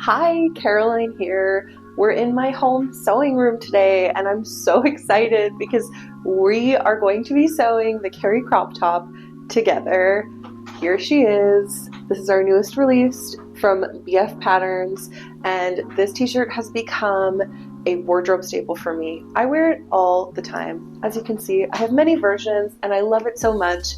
Hi, Caroline here. We're in my home sewing room today, and I'm so excited because we are going to be sewing the Carrie Crop top together. Here she is. This is our newest release from BF Patterns, and this t-shirt has become a wardrobe staple for me. I wear it all the time. As you can see, I have many versions, and I love it so much.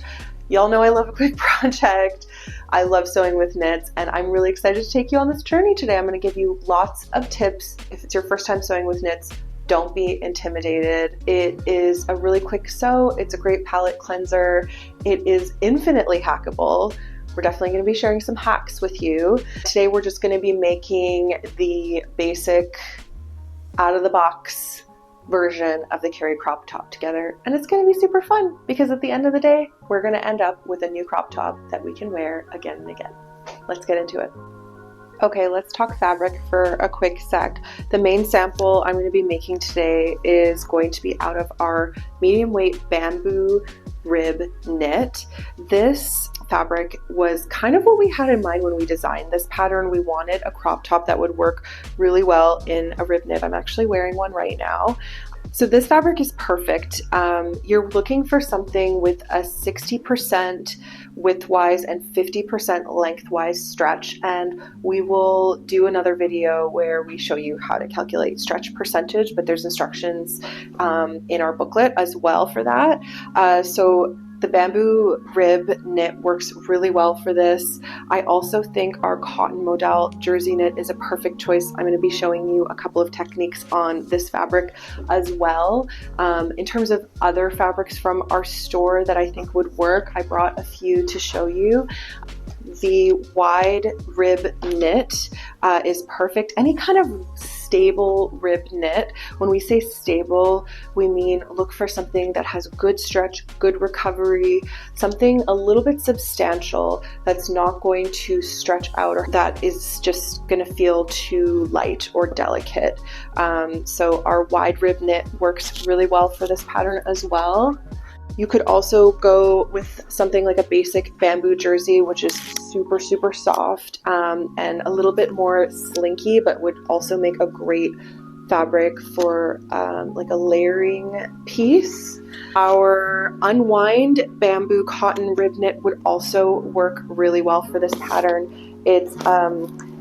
Y'all know I love a quick project. I love sewing with knits, and I'm really excited to take you on this journey today. I'm going to give you lots of tips. If it's your first time sewing with knits, don't be intimidated. It is a really quick sew. It's a great palette cleanser. It is infinitely hackable. We're definitely going to be sharing some hacks with you. Today we're just going to be making the basic out-of-the-box version of the Carrie crop top together, and it's going to be super fun because at the end of the day we're going to end up with a new crop top that we can wear again and again. Let's get into it. Okay, let's talk fabric for a quick sec. The main sample I'm going to be making today is going to be out of our medium weight bamboo rib knit. This fabric was kind of what we had in mind when we designed this pattern. We wanted a crop top that would work really well in a rib knit. I'm actually wearing one right now. So this fabric is perfect. You're looking for something with a 60% widthwise and 50% lengthwise stretch, and we will do another video where we show you how to calculate stretch percentage, but there's instructions in our booklet as well for that. So the bamboo rib knit works really well for this. I also think our cotton Modal jersey knit is a perfect choice. I'm going to be showing you a couple of techniques on this fabric as well. In terms of other fabrics from our store that I think would work, I brought a few to show you. The wide rib knit is perfect. Any kind of stable rib knit. When we say stable, we mean look for something that has good stretch, good recovery, something a little bit substantial that's not going to stretch out or that is just going to feel too light or delicate. So our wide rib knit works really well for this pattern as well. You could also go with something like a basic bamboo jersey, which is super, super soft and a little bit more slinky, but would also make a great fabric for like a layering piece. Our unwind bamboo cotton rib knit would also work really well for this pattern. It's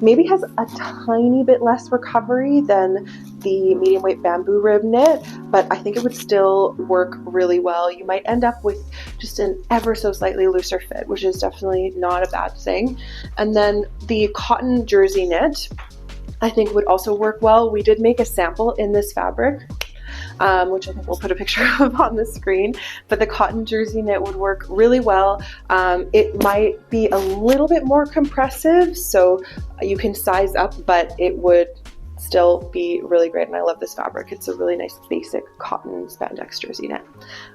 maybe has a tiny bit less recovery than the medium weight bamboo rib knit, but I think it would still work really well. You might end up with just an ever so slightly looser fit, which is definitely not a bad thing. And then the cotton jersey knit, I think would also work well. We did make a sample in this fabric, which I think we'll put a picture of on the screen, but the cotton jersey knit would work really well. It might be a little bit more compressive, so you can size up, but it would still be really great, and I love this fabric. It's a really nice basic cotton spandex jersey knit.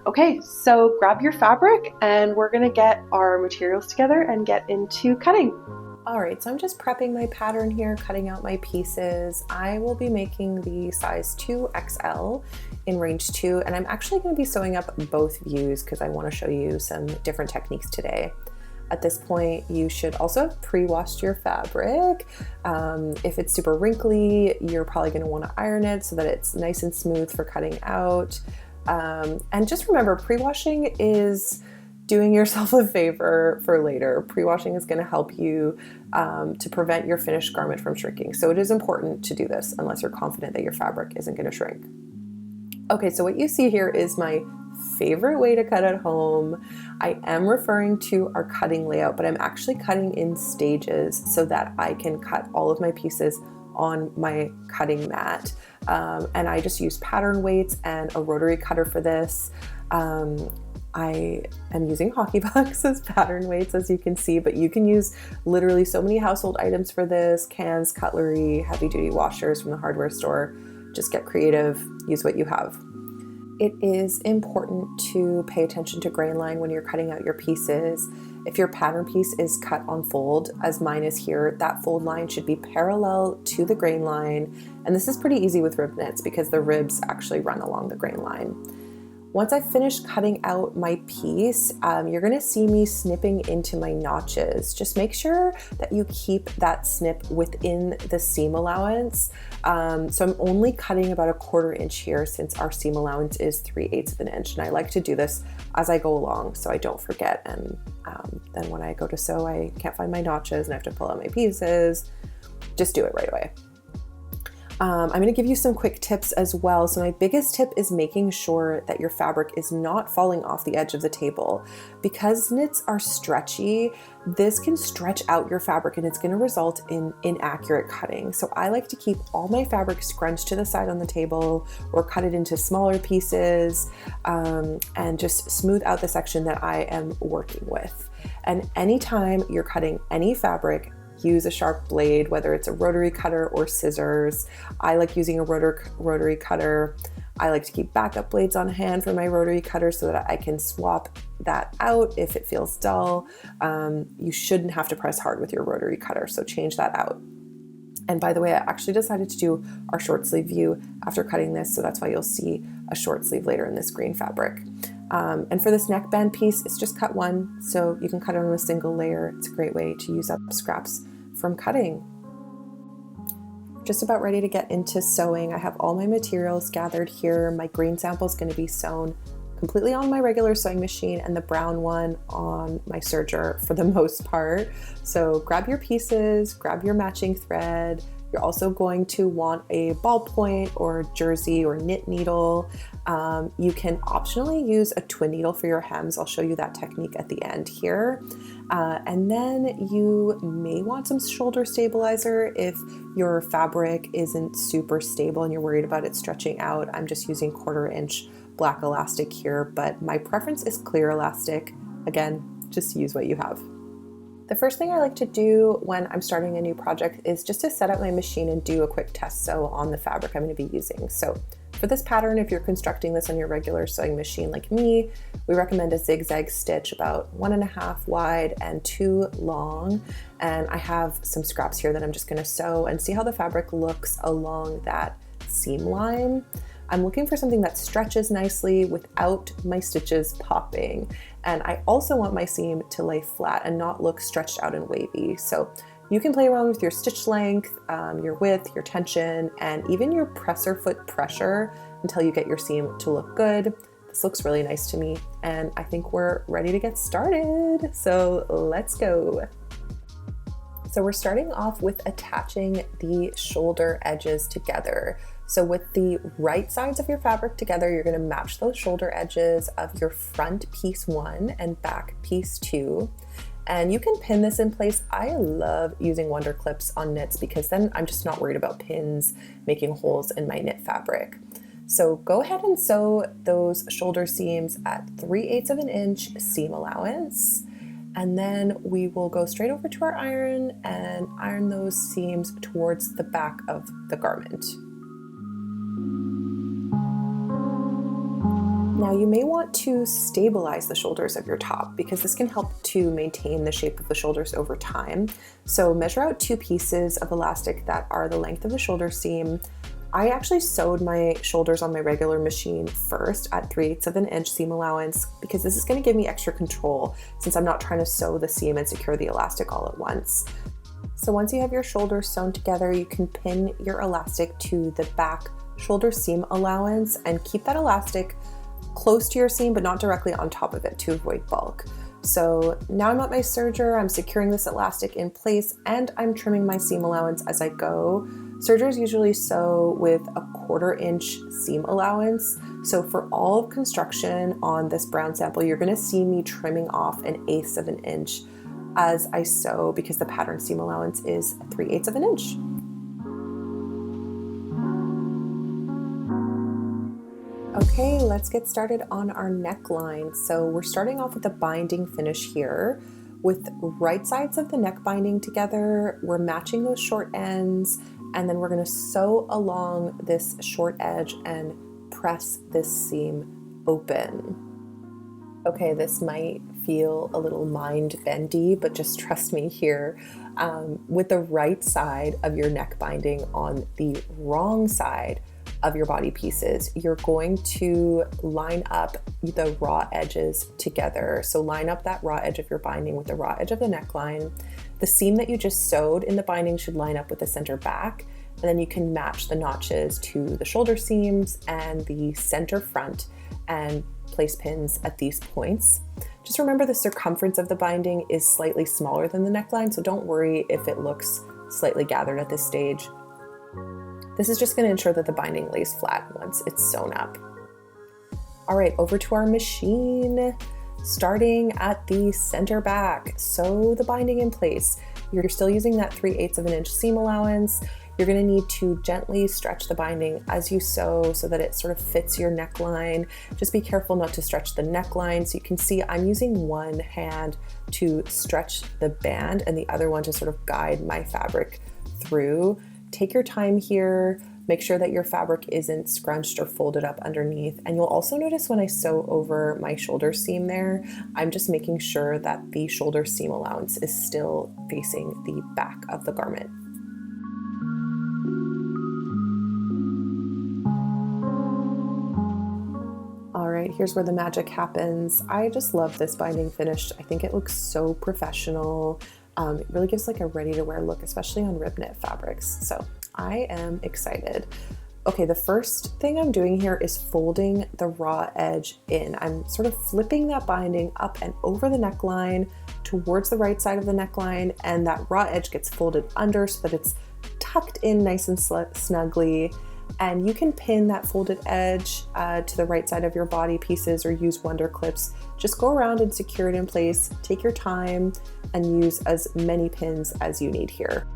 Okay, so grab your fabric and we're gonna get our materials together and get into cutting. All right, so I'm just prepping my pattern here, cutting out my pieces. I will be making the size 2XL in range 2, and I'm actually going to be sewing up both views because I want to show you some different techniques today. At this point, you should also have pre-washed your fabric. If it's super wrinkly, you're probably going to want to iron it so that it's nice and smooth for cutting out. And just remember, pre-washing is doing yourself a favor for later. Pre-washing is going to help you to prevent your finished garment from shrinking. So it is important to do this unless you're confident that your fabric isn't going to shrink. Okay, so what you see here is my favorite way to cut at home. I am referring to our cutting layout, but I'm actually cutting in stages so that I can cut all of my pieces on my cutting mat. And I just use pattern weights and a rotary cutter for this. I am using hockey pucks as pattern weights, as you can see, but you can use literally so many household items for this: cans, cutlery, heavy duty washers from the hardware store. Just get creative, use what you have. It is important to pay attention to grain line when you're cutting out your pieces. If your pattern piece is cut on fold, as mine is here, that fold line should be parallel to the grain line. And this is pretty easy with rib knits because the ribs actually run along the grain line. Once I've finished cutting out my piece, you're gonna see me snipping into my notches. Just make sure that you keep that snip within the seam allowance. So I'm only cutting about 1/4 inch here since our seam allowance is 3/8 of an inch. And I like to do this as I go along so I don't forget. And then when I go to sew, I can't find my notches and I have to pull out my pieces. Just do it right away. I'm going to give you some quick tips as well. So my biggest tip is making sure that your fabric is not falling off the edge of the table. Because knits are stretchy, this can stretch out your fabric and it's going to result in inaccurate cutting. So I like to keep all my fabric scrunched to the side on the table or cut it into smaller pieces and just smooth out the section that I am working with. And anytime you're cutting any fabric, use a sharp blade, whether it's a rotary cutter or scissors. I like using a rotary cutter. I like to keep backup blades on hand for my rotary cutter so that I can swap that out if it feels dull. You shouldn't have to press hard with your rotary cutter, so change that out. And by the way, I actually decided to do our short sleeve view after cutting this, so that's why you'll see a short sleeve later in this green fabric. And for this neckband piece, it's just cut one, so you can cut it on a single layer. It's a great way to use up scraps from cutting. Just about ready to get into sewing. I have all my materials gathered here. My green sample is going to be sewn completely on my regular sewing machine and the brown one on my serger for the most part. So grab your pieces, grab your matching thread. You're also going to want a ballpoint or jersey or knit needle. You can optionally use a twin needle for your hems. I'll show you that technique at the end here. And then you may want some shoulder stabilizer if your fabric isn't super stable and you're worried about it stretching out. I'm just using 1/4 inch black elastic here, but my preference is clear elastic. Again, just use what you have. The first thing I like to do when I'm starting a new project is just to set up my machine and do a quick test sew on the fabric I'm going to be using. So for this pattern, if you're constructing this on your regular sewing machine like me, we recommend a zigzag stitch about 1.5 wide and 2 long. And I have some scraps here that I'm just going to sew and see how the fabric looks along that seam line. I'm looking for something that stretches nicely without my stitches popping. And I also want my seam to lay flat and not look stretched out and wavy. So you can play around with your stitch length, your width, your tension, and even your presser foot pressure until you get your seam to look good. This looks really nice to me, and I think we're ready to get started. So let's go. So we're starting off with attaching the shoulder edges together. So with the right sides of your fabric together, you're going to match those shoulder edges of your front piece 1 and back piece 2. And you can pin this in place. I love using Wonder Clips on knits because then I'm just not worried about pins making holes in my knit fabric. So go ahead and sew those shoulder seams at 3/8 of an inch seam allowance. And then we will go straight over to our iron and iron those seams towards the back of the garment. Now you may want to stabilize the shoulders of your top because this can help to maintain the shape of the shoulders over time. So measure out 2 pieces of elastic that are the length of the shoulder seam. I actually sewed my shoulders on my regular machine first at 3/8 of an inch seam allowance because this is going to give me extra control since I'm not trying to sew the seam and secure the elastic all at once. So once you have your shoulders sewn together, you can pin your elastic to the back shoulder seam allowance and keep that elastic close to your seam but not directly on top of it to avoid bulk. So now I'm at my serger, I'm securing this elastic in place and I'm trimming my seam allowance as I go. Sergers usually sew with a 1/4 inch seam allowance. So for all of construction on this brown sample, you're going to see me trimming off 1/8 of an inch as I sew because the pattern seam allowance is 3/8 of an inch. Okay, let's get started on our neckline. So we're starting off with a binding finish here. With right sides of the neck binding together, we're matching those short ends, and then we're going to sew along this short edge and press this seam open. Okay, this might feel a little mind bendy, but just trust me here. With the right side of your neck binding on the wrong side, of your body pieces, you're going to line up the raw edges together. So line up that raw edge of your binding with the raw edge of the neckline. The seam that you just sewed in the binding should line up with the center back, and then you can match the notches to the shoulder seams and the center front and place pins at these points. Just remember the circumference of the binding is slightly smaller than the neckline, so don't worry if it looks slightly gathered at this stage. This is just going to ensure that the binding lays flat once it's sewn up. All right, over to our machine. Starting at the center back, sew the binding in place. You're still using that 3/8 of an inch seam allowance. You're going to need to gently stretch the binding as you sew so that it sort of fits your neckline. Just be careful not to stretch the neckline. So you can see I'm using one hand to stretch the band and the other one to sort of guide my fabric through. Take your time here. Make sure that your fabric isn't scrunched or folded up underneath. And you'll also notice when I sew over my shoulder seam there, I'm just making sure that the shoulder seam allowance is still facing the back of the garment. All right, here's where the magic happens. I just love this binding finish. I think it looks so professional. It really gives like a ready-to-wear look, especially on rib knit fabrics. So I am excited. Okay, the first thing I'm doing here is folding the raw edge in. I'm sort of flipping that binding up and over the neckline towards the right side of the neckline, and that raw edge gets folded under so that it's tucked in nice and snugly. And you can pin that folded edge to the right side of your body pieces or use wonder clips. Just go around and secure it in place. Take your time and use as many pins as you need here.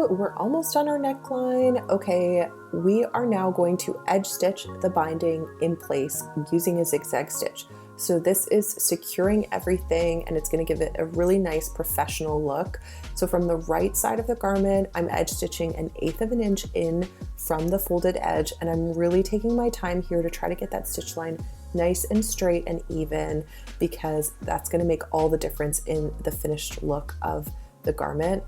We're almost on our neckline. Okay, we are now going to edge stitch the binding in place using a zigzag stitch. So this is securing everything and it's going to give it a really nice professional look. So from the right side of the garment, I'm edge stitching 1/8 of an inch in from the folded edge, and I'm really taking my time here to try to get that stitch line nice and straight and even, because that's going to make all the difference in the finished look of the garment.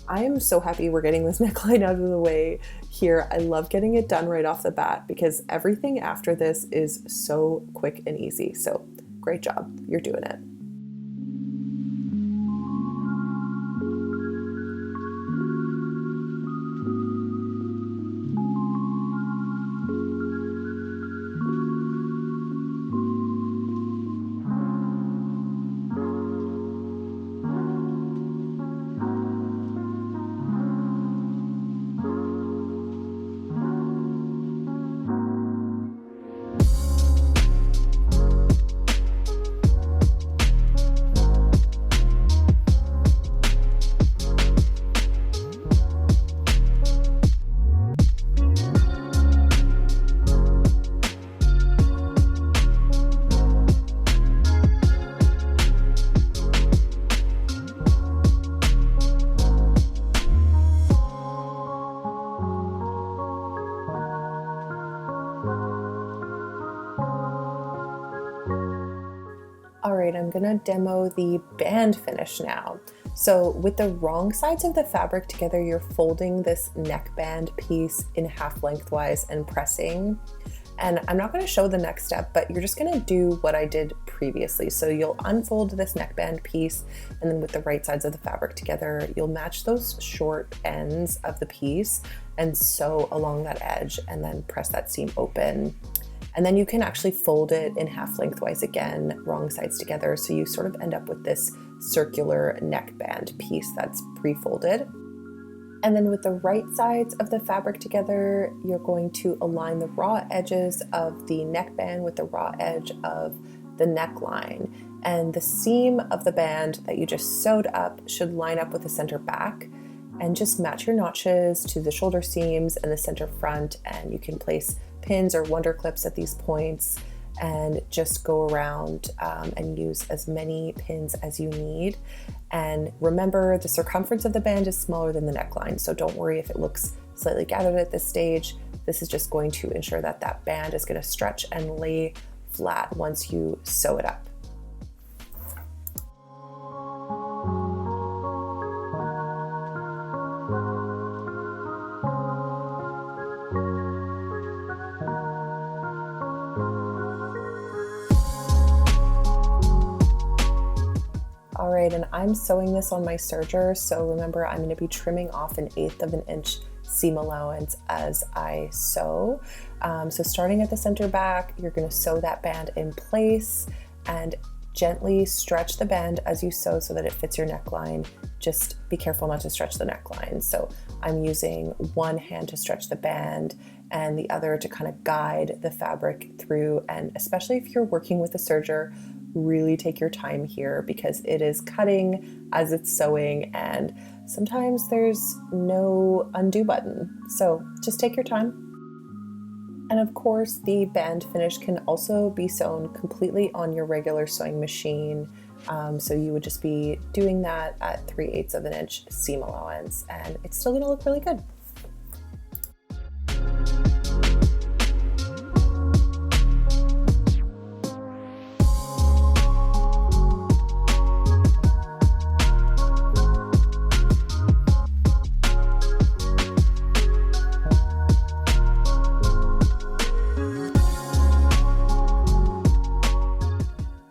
I am so happy we're getting this neckline out of the way here. I love getting it done right off the bat because everything after this is so quick and easy. So great job, you're doing it. All right, I'm gonna demo the band finish now. So with the wrong sides of the fabric together, you're folding this neckband piece in half lengthwise and pressing. And I'm not gonna show the next step, but you're just gonna do what I did previously. So you'll unfold this neckband piece, and then with the right sides of the fabric together, you'll match those short ends of the piece and sew along that edge and then press that seam open. And then you can actually fold it in half lengthwise again, wrong sides together. So you sort of end up with this circular neckband piece that's pre-folded. And then with the right sides of the fabric together, you're going to align the raw edges of the neckband with the raw edge of the neckline. And the seam of the band that you just sewed up should line up with the center back. And just match your notches to the shoulder seams and the center front, and you can place pins or wonder clips at these points and just go around and use as many pins as you need. And remember, the circumference of the band is smaller than the neckline, so don't worry if it looks slightly gathered at this stage. This is just going to ensure that that band is going to stretch and lay flat once you sew it up. All right, and I'm sewing this on my serger, so remember I'm going to be trimming off 1/8 of an inch seam allowance as I sew. So starting at the center back, you're going to sew that band in place and gently stretch the band as you sew so that it fits your neckline. Just be careful not to stretch the neckline. So I'm using one hand to stretch the band and the other to kind of guide the fabric through. And especially if you're working with a serger, really take your time here because it is cutting as it's sewing and sometimes there's no undo button. So just take your time. And of course, the band finish can also be sewn completely on your regular sewing machine. So you would just be doing that at 3/8 of an inch seam allowance and it's still gonna look really good.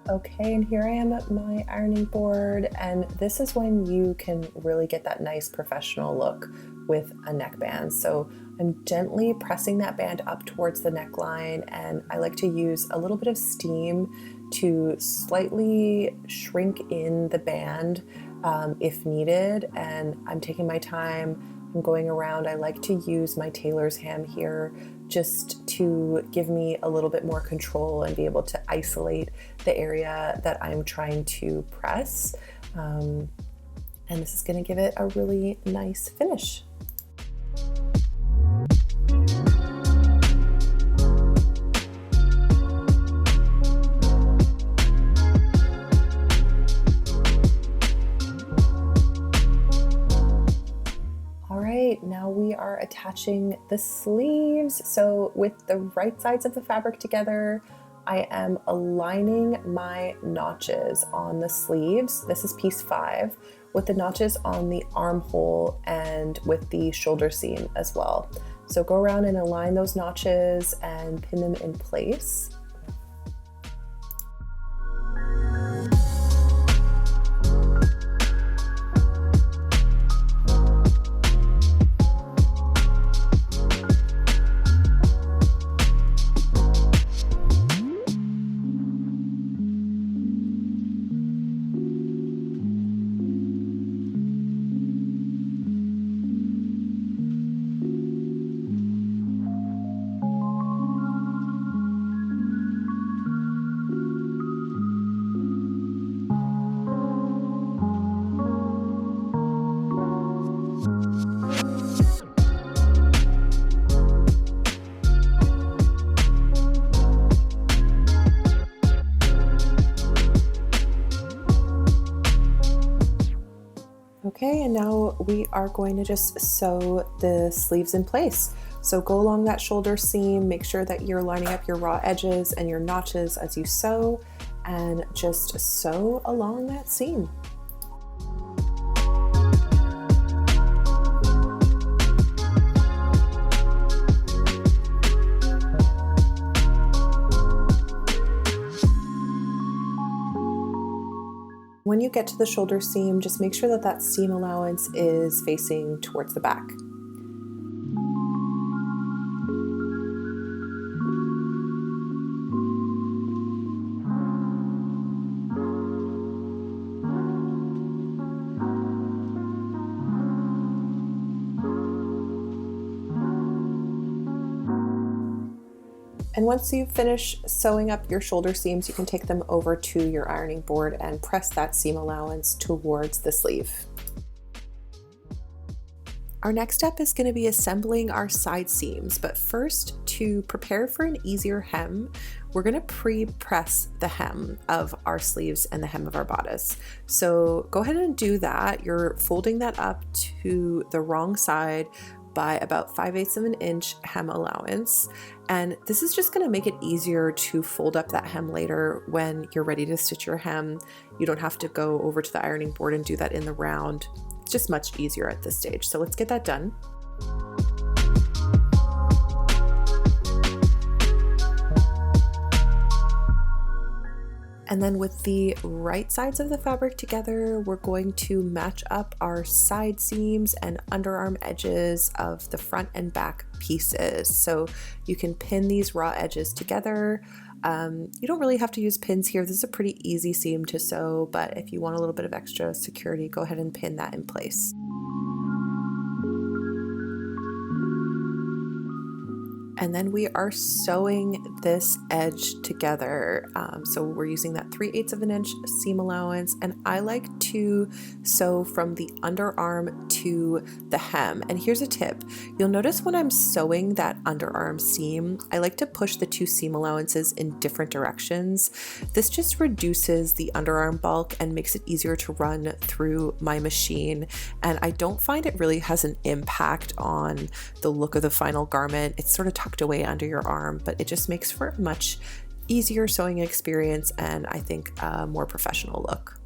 Okay, and here I am at my ironing board, and this is when you can really get that nice professional look with a neckband. So I'm gently pressing that band up towards the neckline, and I like to use a little bit of steam to slightly shrink in the band if needed, and I'm taking my time. I'm going around. I like to use my tailor's ham here just to give me a little bit more control and be able to isolate the area that I'm trying to press. And this is going to give it a really nice finish. Now we are attaching the sleeves. So with the right sides of the fabric together, I am aligning my notches on the sleeves. This is piece 5 with the notches on the armhole and with the shoulder seam as well. So go around and align those notches and pin them in place. Okay, and now we are going to just sew the sleeves in place. So go along that shoulder seam, make sure that you're lining up your raw edges and your notches as you sew, and just sew along that seam. When you get to the shoulder seam, just make sure that that seam allowance is facing towards the back. And once you finish sewing up your shoulder seams, you can take them over to your ironing board and press that seam allowance towards the sleeve. Our next step is going to be assembling our side seams, but first, to prepare for an easier hem, we're going to pre-press the hem of our sleeves and the hem of our bodice. So go ahead and do that. You're folding that up to the wrong side by about 5/8 of an inch hem allowance. And this is just going to make it easier to fold up that hem later when you're ready to stitch your hem. You don't have to go over to the ironing board and do that in the round. It's just much easier at this stage. So let's get that done. And then with the right sides of the fabric together, we're going to match up our side seams and underarm edges of the front and back pieces. So you can pin these raw edges together. You don't really have to use pins here. This is a pretty easy seam to sew, but if you want a little bit of extra security, go ahead and pin that in place. And then we are sewing this edge together. So we're using that 3/8 of an inch seam allowance, and I like to sew from the underarm to the hem. And here's a tip. You'll notice when I'm sewing that underarm seam, I like to push the two seam allowances in different directions. This just reduces the underarm bulk and makes it easier to run through my machine. And I don't find it really has an impact on the look of the final garment. It's sort of tucked away under your arm, but it just makes for a much easier sewing experience and I think a more professional look.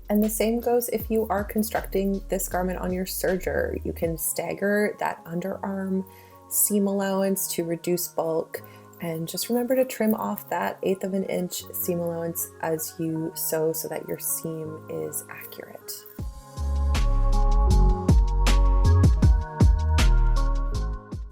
And the same goes if you are constructing this garment on your serger. You can stagger that underarm seam allowance to reduce bulk, and just remember to trim off that 1/8 of an inch seam allowance as you sew so that your seam is accurate.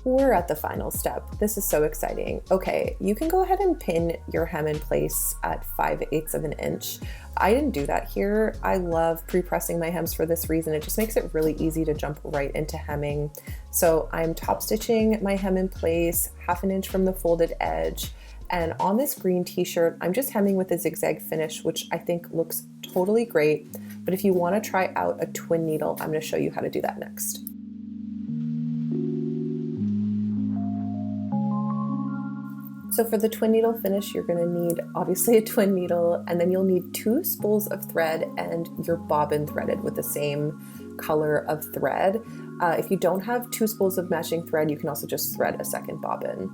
We're at the final step. This is so exciting. Okay, you can go ahead and pin your hem in place at 5/8 of an inch. I didn't do that here. I love pre-pressing my hems for this reason. It just makes it really easy to jump right into hemming. So I'm top stitching my hem in place 1/2 an inch from the folded edge. And on this green t-shirt, I'm just hemming with a zigzag finish, which I think looks totally great. But if you want to try out a twin needle, I'm going to show you how to do that next. So for the twin needle finish, you're going to need obviously a twin needle, and then you'll need 2 spools of thread and your bobbin threaded with the same color of thread. If you don't have 2 spools of matching thread, you can also just thread a second bobbin.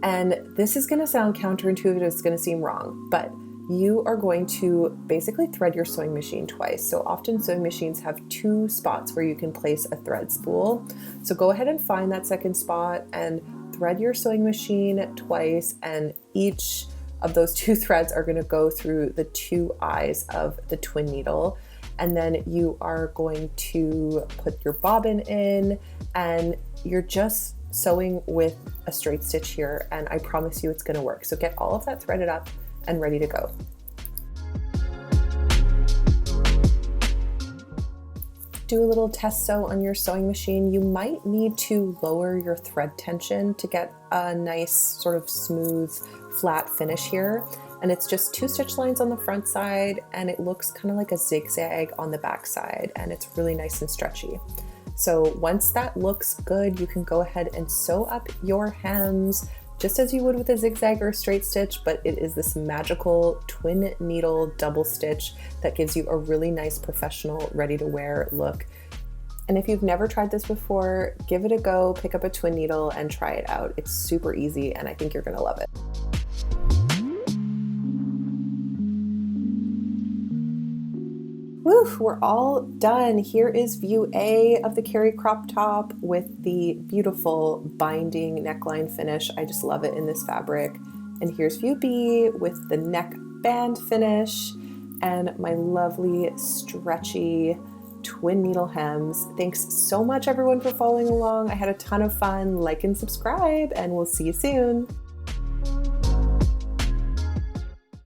And this is going to sound counterintuitive, it's going to seem wrong, but you are going to basically thread your sewing machine twice. So often sewing machines have 2 spots where you can place a thread spool. So go ahead and find that second spot and thread your sewing machine twice, and each of those 2 threads are going to go through the 2 eyes of the twin needle. And then you are going to put your bobbin in, and you're just sewing with a straight stitch here, and I promise you it's going to work. So get all of that threaded up and ready to go. Do a little test sew on your sewing machine. You might need to lower your thread tension to get a nice sort of smooth, flat finish here. And it's just 2 stitch lines on the front side, and it looks kind of like a zigzag on the back side, and it's really nice and stretchy. So once that looks good, you can go ahead and sew up your hems just as you would with a zigzag or a straight stitch, but it is this magical twin needle double stitch that gives you a really nice professional ready to wear look. And if you've never tried this before, give it a go, pick up a twin needle and try it out. It's super easy and I think you're gonna love it. Woo, we're all done. Here is view A of the Carrie Crop top with the beautiful binding neckline finish. I just love it in this fabric. And here's view B with the neckband finish and my lovely stretchy twin needle hems. Thanks so much everyone for following along. I had a ton of fun. Like and subscribe, and we'll see you soon.